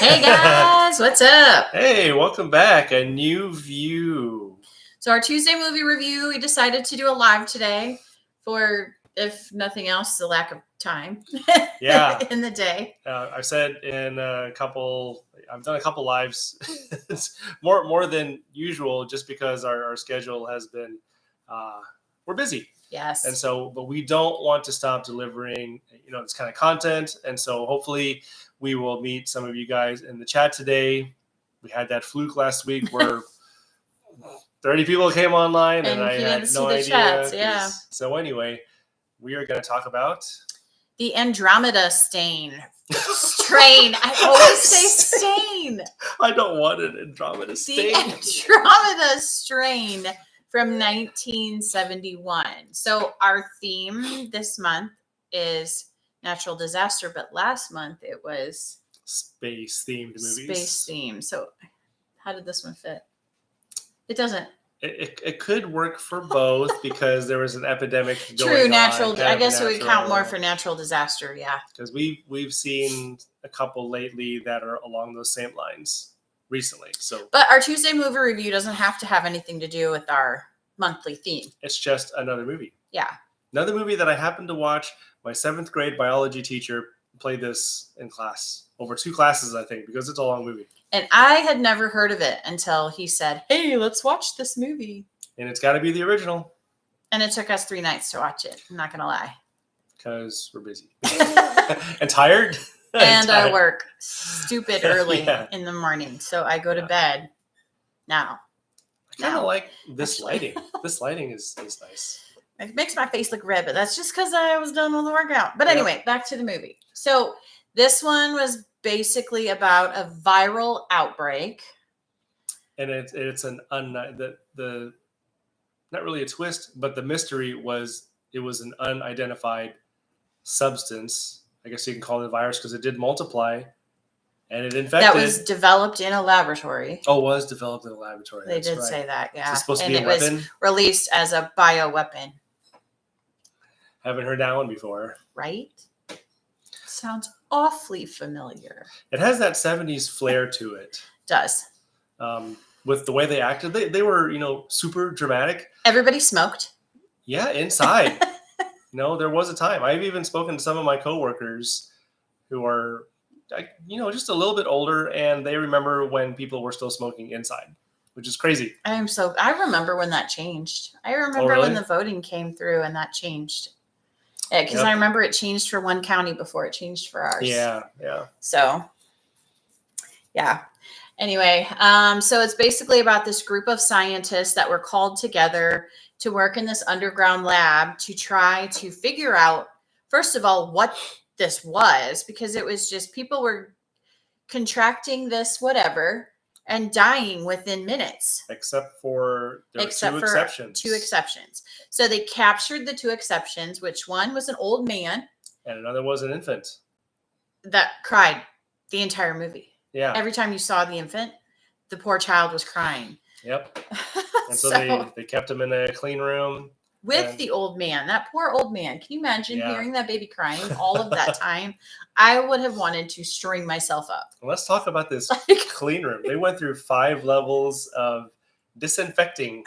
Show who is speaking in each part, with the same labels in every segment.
Speaker 1: Hey guys, what's up?
Speaker 2: Hey, welcome back. A new view.
Speaker 1: So our Tuesday movie review, we decided to do a live today for, if nothing else, the lack of time
Speaker 2: Yeah.
Speaker 1: in the day.
Speaker 2: I've said in I've done a couple lives. It's more than usual just because our schedule has been, we're busy.
Speaker 1: Yes.
Speaker 2: And so, but we don't want to stop delivering, this kind of content. And so hopefully we will meet some of you guys in the chat today. We had that fluke last week where 30 people came online and I had no idea.
Speaker 1: Chats, yeah.
Speaker 2: So anyway, we are going to talk about
Speaker 1: the Andromeda strain. I always say stain.
Speaker 2: I don't want an Andromeda strain.
Speaker 1: The Andromeda strain from 1971. So our theme this month is natural disaster, but last month it was
Speaker 2: space themed movies.
Speaker 1: Space theme. So how did this one fit? It doesn't.
Speaker 2: It could work for both because there was an epidemic going
Speaker 1: True,
Speaker 2: on.
Speaker 1: natural. I guess it would count more for natural disaster. Yeah.
Speaker 2: Because we've seen a couple lately that are along those same lines recently. So,
Speaker 1: but our Tuesday movie review doesn't have to have anything to do with our monthly theme.
Speaker 2: It's just another movie.
Speaker 1: Yeah.
Speaker 2: Another movie that I happened to watch. My 7th grade biology teacher played this in class over 2 classes, I think, because it's a long movie.
Speaker 1: And I had never heard of it until he said, "Hey, let's watch this movie."
Speaker 2: And it's got to be the original.
Speaker 1: And it took us 3 nights to watch it. I'm not going to lie.
Speaker 2: Because we're busy. And tired.
Speaker 1: And I work stupid early in the morning. So I go to bed now.
Speaker 2: I kind of like this lighting. This lighting is nice.
Speaker 1: It makes my face look red, but that's just because I was done with the workout. But anyway, back to the movie. So this one was basically about a viral outbreak.
Speaker 2: And it's an the not really a twist, but the mystery was it was an unidentified substance. I guess you can call it a virus because it did multiply, and it infected.
Speaker 1: That was developed in a laboratory.
Speaker 2: Oh, it was developed in a laboratory.
Speaker 1: They did say that, yeah.
Speaker 2: Is it supposed to be a weapon?
Speaker 1: Was released as a bioweapon.
Speaker 2: Haven't heard that one before.
Speaker 1: Right? Sounds awfully familiar.
Speaker 2: It has that 70s flair to it.
Speaker 1: Does.
Speaker 2: With the way they acted, they were, super dramatic.
Speaker 1: Everybody smoked.
Speaker 2: Yeah, inside. There was a time. I've even spoken to some of my coworkers who are, just a little bit older, and they remember when people were still smoking inside, which is crazy.
Speaker 1: I remember when that changed. I remember when the voting came through and that changed. Because I remember it changed for one county before it changed for ours.
Speaker 2: Yeah.
Speaker 1: So, yeah. Anyway, so it's basically about this group of scientists that were called together to work in this underground lab to try to figure out, first of all, what this was, because it was just people were contracting this whatever and dying within minutes.
Speaker 2: Except for two exceptions.
Speaker 1: So they captured the 2 exceptions, which one was an old man.
Speaker 2: And another was an infant.
Speaker 1: That cried the entire movie.
Speaker 2: Yeah.
Speaker 1: Every time you saw the infant, the poor child was crying.
Speaker 2: Yep. And so they kept him in a clean room.
Speaker 1: With the old man, that poor old man. Can you imagine hearing that baby crying all of that time? I would have wanted to string myself up.
Speaker 2: Let's talk about this clean room. They went through 5 levels of disinfecting.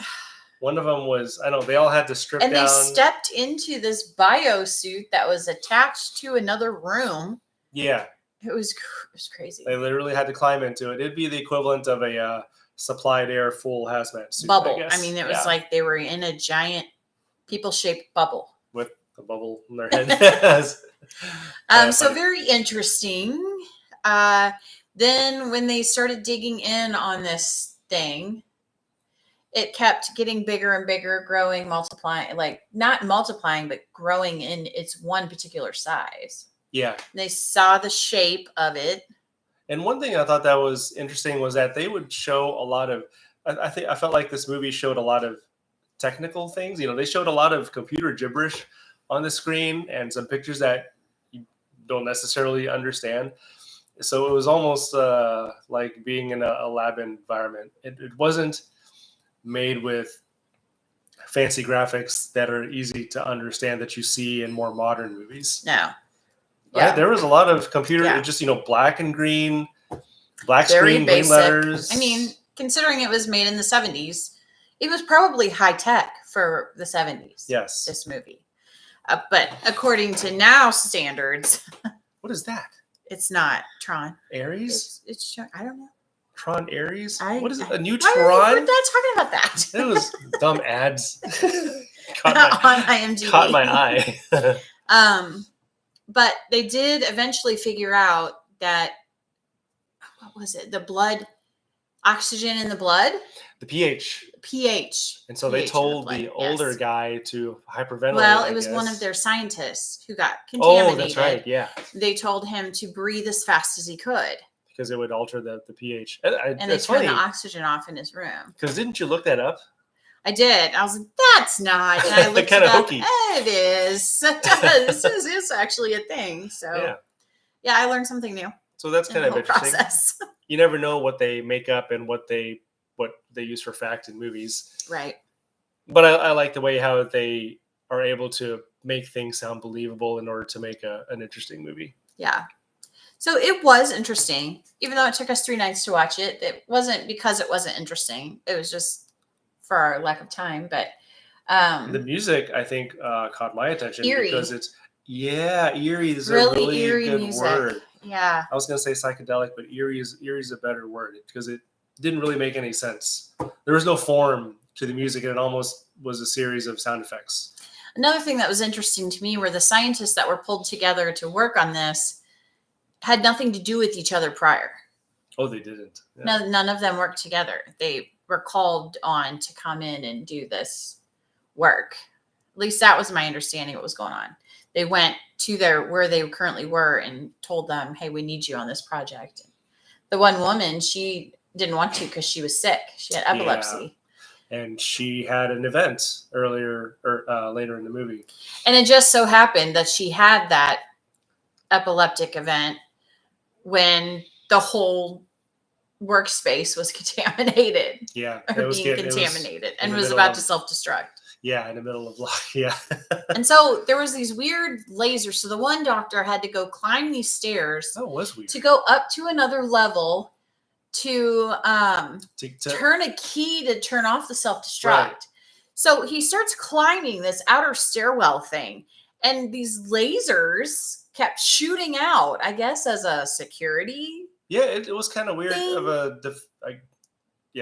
Speaker 2: One of them was, they all had to strip down. And
Speaker 1: they stepped into this bio suit that was attached to another room.
Speaker 2: Yeah.
Speaker 1: It was crazy.
Speaker 2: They literally had to climb into it. It'd be the equivalent of a supplied air full hazmat suit.
Speaker 1: Bubble. I mean, it was like they were in a giant people-shaped bubble.
Speaker 2: With a bubble in their head.
Speaker 1: So very interesting. Then when they started digging in on this thing, it kept getting bigger and bigger, growing, multiplying, like not multiplying, but growing in its one particular size.
Speaker 2: Yeah.
Speaker 1: And they saw the shape of it.
Speaker 2: And one thing I thought that was interesting was that they would show a lot of, I felt like this movie showed a lot of technical things. They showed a lot of computer gibberish on the screen and some pictures that you don't necessarily understand. So it was almost like being in a lab environment. It wasn't made with fancy graphics that are easy to understand that you see in more modern movies.
Speaker 1: No.
Speaker 2: Right? Yeah. There was a lot of computer, just, black and green, Black
Speaker 1: Very
Speaker 2: screen, green
Speaker 1: basic.
Speaker 2: letters.
Speaker 1: I mean, considering it was made in the 70s, it was probably high tech for the 70s.
Speaker 2: Yes.
Speaker 1: This movie. But according to now standards,
Speaker 2: What is that?
Speaker 1: it's not Tron.
Speaker 2: Ares?
Speaker 1: It's I don't know.
Speaker 2: Tron Ares? What is it? A new
Speaker 1: Why
Speaker 2: Tron?
Speaker 1: are you talking about that?
Speaker 2: It was dumb ads.
Speaker 1: On IMDb.
Speaker 2: Caught my eye.
Speaker 1: But they did eventually figure out that, what was it? The blood, oxygen in the blood?
Speaker 2: The pH.
Speaker 1: pH.
Speaker 2: And so
Speaker 1: pH
Speaker 2: they told
Speaker 1: in blood,
Speaker 2: the older
Speaker 1: yes.
Speaker 2: guy to hyperventilate.
Speaker 1: Well,
Speaker 2: I
Speaker 1: it was
Speaker 2: guess.
Speaker 1: one of their scientists who got contaminated.
Speaker 2: Oh, that's right. Yeah.
Speaker 1: They told him to breathe as fast as he could.
Speaker 2: Because it would alter the pH.
Speaker 1: And they turned the oxygen off in his room.
Speaker 2: Because didn't you look that up?
Speaker 1: I did. I was like, that's not. And I looked
Speaker 2: Kinda
Speaker 1: it up.
Speaker 2: hokey.
Speaker 1: It is. It does. It's actually a thing. So, yeah, I learned something new.
Speaker 2: So that's kind of interesting.
Speaker 1: Process.
Speaker 2: You never know what they make up and what they use for fact in movies.
Speaker 1: Right.
Speaker 2: But I like the way how they are able to make things sound believable in order to make an interesting movie.
Speaker 1: Yeah. So it was interesting, even though it took us 3 nights to watch it. It wasn't because it wasn't interesting. It was just for our lack of time. But
Speaker 2: the music, I think, caught my attention
Speaker 1: eerie.
Speaker 2: Because it's eerie is
Speaker 1: really
Speaker 2: a really
Speaker 1: eerie
Speaker 2: good
Speaker 1: music.
Speaker 2: word.
Speaker 1: Yeah.
Speaker 2: I was gonna say psychedelic, but eerie is a better word because it didn't really make any sense. There was no form to the music, and it almost was a series of sound effects.
Speaker 1: Another thing that was interesting to me were the scientists that were pulled together to work on this had nothing to do with each other prior.
Speaker 2: Oh, they didn't.
Speaker 1: Yeah. None of them worked together. They were called on to come in and do this work. At least that was my understanding of what was going on. They went to where they currently were and told them, hey, we need you on this project. The one woman, she didn't want to because she was sick. She had epilepsy.
Speaker 2: Yeah. And she had an event later in the movie.
Speaker 1: And it just so happened that she had that epileptic event when the whole workspace was contaminated.
Speaker 2: Yeah.
Speaker 1: Or being contaminated and was about to self-destruct.
Speaker 2: Yeah, in the middle of yeah.
Speaker 1: And so there was these weird lasers. So the one doctor had to go climb these stairs.
Speaker 2: That was weird.
Speaker 1: To go up to another level to turn a key to turn off the self-destruct. Right. So he starts climbing this outer stairwell thing, and these lasers kept shooting out, I guess, as a security.
Speaker 2: Yeah, it was kind of weird thing. Of a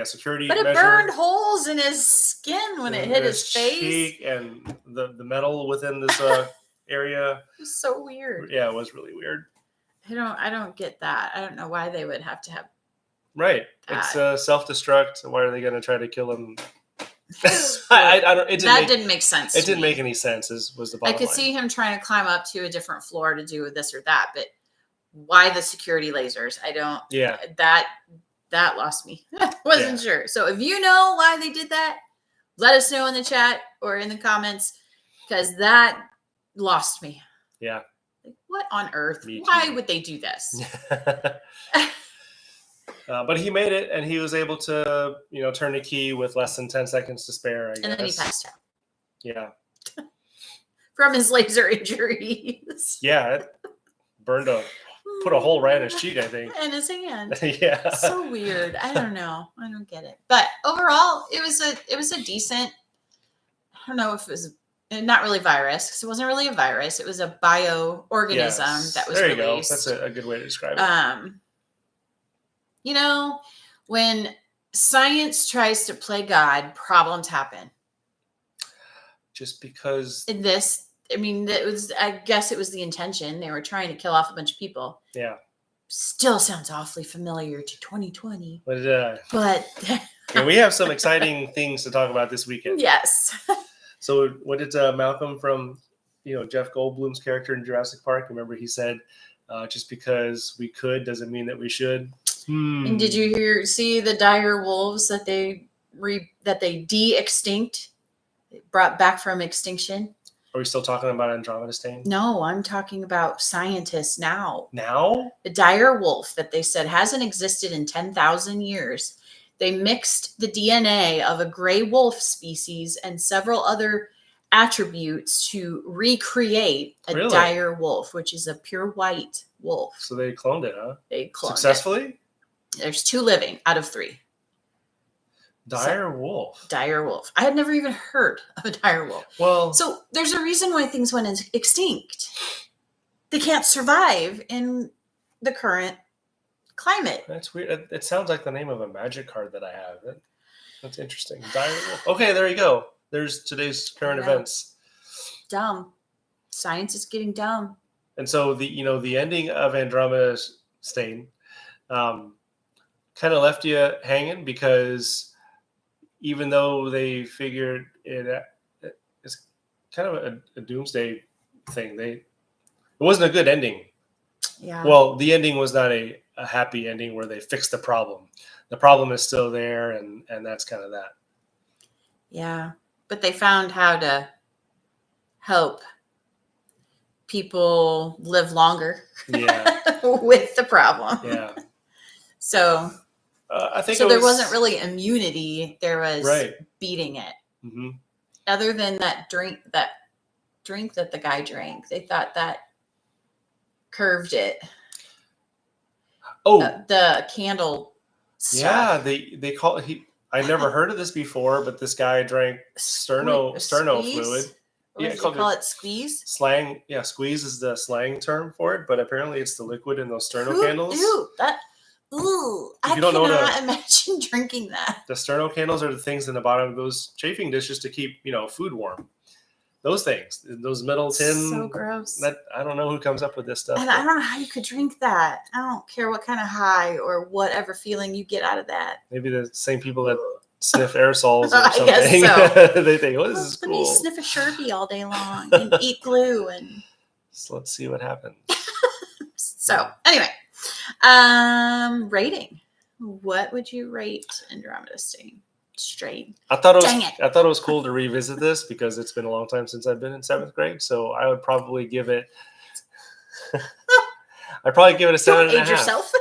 Speaker 2: security
Speaker 1: but it
Speaker 2: measure.
Speaker 1: Burned holes in his skin when it hit his face.
Speaker 2: Cheek and the metal within this area.
Speaker 1: It was so weird.
Speaker 2: Yeah, it was really weird.
Speaker 1: I don't get that. I don't know why they would have to have.
Speaker 2: Right. That. It's self-destruct. Why are they going to try to kill him? I don't. Didn't make sense. It didn't make any sense. Was the bottom
Speaker 1: I could
Speaker 2: line.
Speaker 1: see him trying to climb up to a different floor to do this or that, but why the security lasers? I don't.
Speaker 2: Yeah.
Speaker 1: That lost me. Wasn't sure. So if you know why they did that, let us know in the chat or in the comments, because that lost me.
Speaker 2: Yeah.
Speaker 1: Like, what on earth? Why would they do this?
Speaker 2: But he made it, and he was able to, turn the key with less than 10 seconds to spare. I guess.
Speaker 1: And then he passed out.
Speaker 2: Yeah.
Speaker 1: From his laser injuries.
Speaker 2: Yeah, it put a hole right in his cheek, I think.
Speaker 1: And his hand.
Speaker 2: Yeah.
Speaker 1: So weird. I don't know. I don't get it. But overall, it was a decent. I don't know if it was not really virus, because it wasn't really a virus. It was a bioorganism that was
Speaker 2: there you
Speaker 1: released.
Speaker 2: Go. That's a good way to describe it.
Speaker 1: When science tries to play God, problems happen.
Speaker 2: Just because
Speaker 1: I guess it was the intention. They were trying to kill off a bunch of people.
Speaker 2: Yeah.
Speaker 1: Still sounds awfully familiar to 2020.
Speaker 2: But we have some exciting things to talk about this weekend.
Speaker 1: Yes.
Speaker 2: So what did Malcolm from, Jeff Goldblum's character in Jurassic Park? Remember he said, just because we could doesn't mean that we should.
Speaker 1: And did you see the dire wolves that they de-extinct, brought back from extinction?
Speaker 2: Are we still talking about Andromeda stain?
Speaker 1: No, I'm talking about scientists now.
Speaker 2: Now?
Speaker 1: The dire wolf that they said hasn't existed in 10,000 years. They mixed the DNA of a gray wolf species and several other attributes to recreate a dire wolf, which is a pure white wolf.
Speaker 2: So they cloned it, huh?
Speaker 1: They cloned
Speaker 2: successfully?
Speaker 1: it. There's 2 living out of 3.
Speaker 2: Dire wolf.
Speaker 1: Dire wolf. I had never even heard of a dire wolf.
Speaker 2: Well,
Speaker 1: So there's a reason why things went extinct. They can't survive in the current climate.
Speaker 2: that's weird. It sounds like the name of a magic card that I have. That's interesting. Dire wolf. Okay, there you go. There's today's current events.
Speaker 1: Dumb. Science is getting dumb.
Speaker 2: And so the ending of Andromeda Stain kind of left you hanging, because even though they figured it's kind of a doomsday thing, it wasn't a good ending.
Speaker 1: Yeah.
Speaker 2: Well, the ending was not a happy ending where they fixed the problem. The problem is still there, and that's kind of that.
Speaker 1: Yeah. But they found how to help people live longer.
Speaker 2: Yeah.
Speaker 1: With the problem.
Speaker 2: Yeah.
Speaker 1: So
Speaker 2: I think
Speaker 1: there wasn't really immunity. There was
Speaker 2: right.
Speaker 1: beating it.
Speaker 2: Mm-hmm.
Speaker 1: Other than that drink that the guy drank, they thought that curved it.
Speaker 2: Oh,
Speaker 1: the candle stuff.
Speaker 2: Yeah, they call it. I never heard of this before, but this guy drank sterno fluid.
Speaker 1: Yeah, they call it squeeze.
Speaker 2: Slang, yeah, squeeze is the slang term for it, but apparently it's the liquid in those sterno candles.
Speaker 1: I cannot imagine drinking that.
Speaker 2: The sterno candles are the things in the bottom of those chafing dishes to keep food warm. Those things, those metal tin.
Speaker 1: So gross.
Speaker 2: I don't know who comes up with this stuff.
Speaker 1: And I don't know how you could drink that. I don't care what kind of high or whatever feeling you get out of that.
Speaker 2: Maybe the same people that sniff aerosols or something.
Speaker 1: I guess so.
Speaker 2: They think, "Oh, this is cool."
Speaker 1: Let me sniff a Sharpie all day long and eat glue and.
Speaker 2: So let's see what happens.
Speaker 1: So anyway, rating. What would you rate Andromeda Stain? Straight.
Speaker 2: I thought it was cool to revisit this because it's been a long time since I've been in 7th grade. So I would probably give it. I'd probably give it a 7.5.
Speaker 1: Don't age yourself.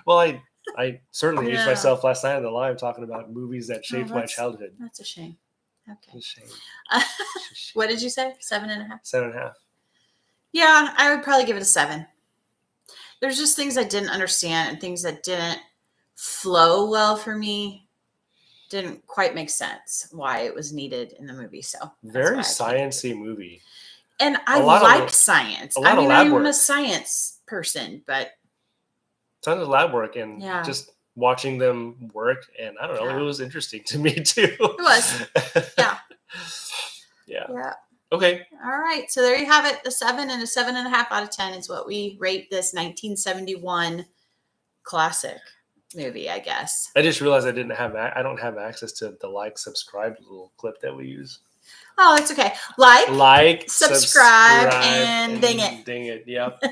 Speaker 2: Well, I certainly aged myself last night on the live talking about movies that shaped my childhood.
Speaker 1: That's a shame. Okay.
Speaker 2: It's a shame.
Speaker 1: What did you say? 7.5.
Speaker 2: 7.5.
Speaker 1: Yeah, I would probably give it a 7. There's just things I didn't understand and things that didn't flow well for me. Didn't quite make sense why it was needed in the movie. So
Speaker 2: very sciencey movie.
Speaker 1: And I like science. I mean, I'm a science person, but
Speaker 2: tons of lab work and just watching them work. And I don't know, it was interesting to me too.
Speaker 1: It was. Yeah.
Speaker 2: Yeah. Okay.
Speaker 1: All right. So there you have it. The 7 and a 7.5 out of 10 is what we rate this 1971 classic movie, I guess.
Speaker 2: I just realized I don't have access to the subscribe little clip that we use.
Speaker 1: Oh, it's okay. Like, subscribe, and ding it.
Speaker 2: Ding it. Yep.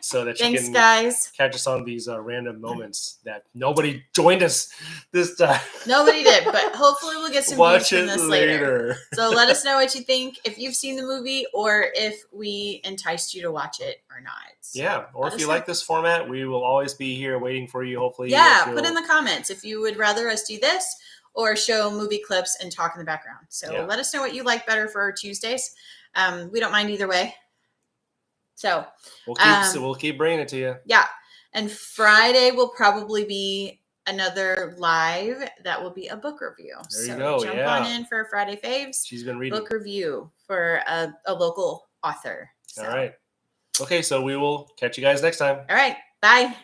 Speaker 2: So that
Speaker 1: Thanks,
Speaker 2: you can
Speaker 1: guys.
Speaker 2: Catch us on these random moments that nobody joined us this time.
Speaker 1: Nobody did, but hopefully we'll get some views from this later. So let us know what you think, if you've seen the movie or if we enticed you to watch it or not. So
Speaker 2: yeah, or if you like this format, we will always be here waiting for you, hopefully.
Speaker 1: Yeah, put in the comments if you would rather us do this or show movie clips and talk in the background. So let us know what you like better for our Tuesdays. We don't mind either way. So
Speaker 2: we'll keep bringing it to you.
Speaker 1: Yeah. And Friday will probably be another live that will be a book review.
Speaker 2: There you go.
Speaker 1: Jump on in for Friday Faves.
Speaker 2: She's been reading.
Speaker 1: Book review for a local author.
Speaker 2: So. All right. Okay, so we will catch you guys next time.
Speaker 1: All right. Bye.